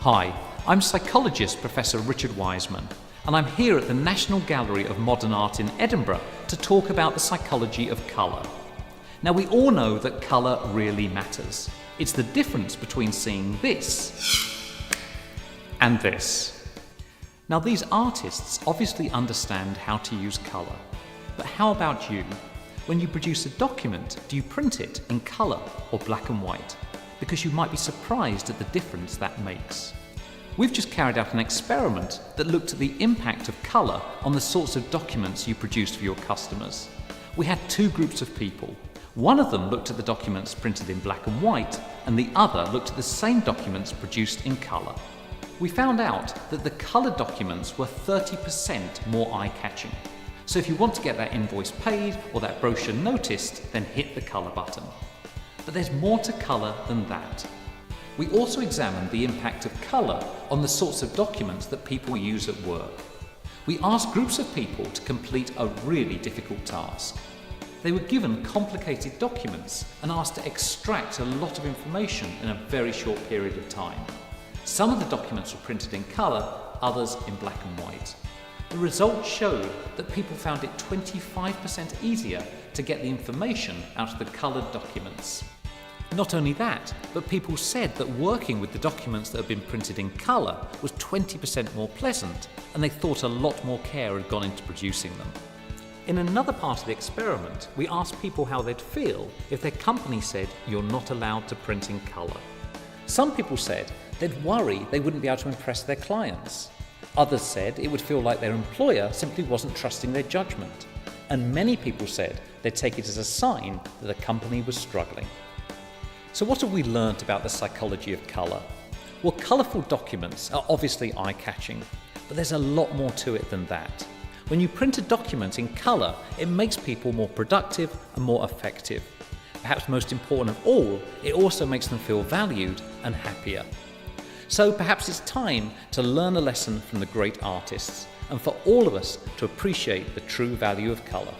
Hi, I'm psychologist Professor Richard Wiseman, and I'm here at the National Gallery of Modern Art in Edinburgh to talk about the psychology of colour. Now, we all know that colour really matters. It's the difference between seeing this and this. Now, these artists obviously understand how to use colour, but how about you? When you produce a document, do you print it in colour or black and white? Because you might be surprised at the difference that makes. We've just carried out an experiment that looked at the impact of colour on the sorts of documents you produced for your customers. We had two groups of people. One of them looked at the documents printed in black and white, and the other looked at the same documents produced in colour. We found out that the coloured documents were 30% more eye-catching. So if you want to get that invoice paid or that brochure noticed, then hit the colour button. But there's more to colour than that. We also examined the impact of colour on the sorts of documents that people use at work. We asked groups of people to complete a really difficult task. They were given complicated documents and asked to extract a lot of information in a very short period of time. Some of the documents were printed in colour, others in black and white. The results showed that people found it 25% easier to get the information out of the coloured documents. Not only that, but people said that working with the documents that had been printed in colour was 20% more pleasant, and they thought a lot more care had gone into producing them. In another part of the experiment, we asked people how they'd feel if their company said you're not allowed to print in colour. Some people said they'd worry they wouldn't be able to impress their clients. Others said it would feel like their employer simply wasn't trusting their judgment. And many people said they'd take it as a sign that a company was struggling. So what have we learnt about the psychology of colour? Well, colourful documents are obviously eye-catching, but there's a lot more to it than that. When you print a document in colour, it makes people more productive and more effective. Perhaps most important of all, it also makes them feel valued and happier. So perhaps it's time to learn a lesson from the great artists and for all of us to appreciate the true value of colour.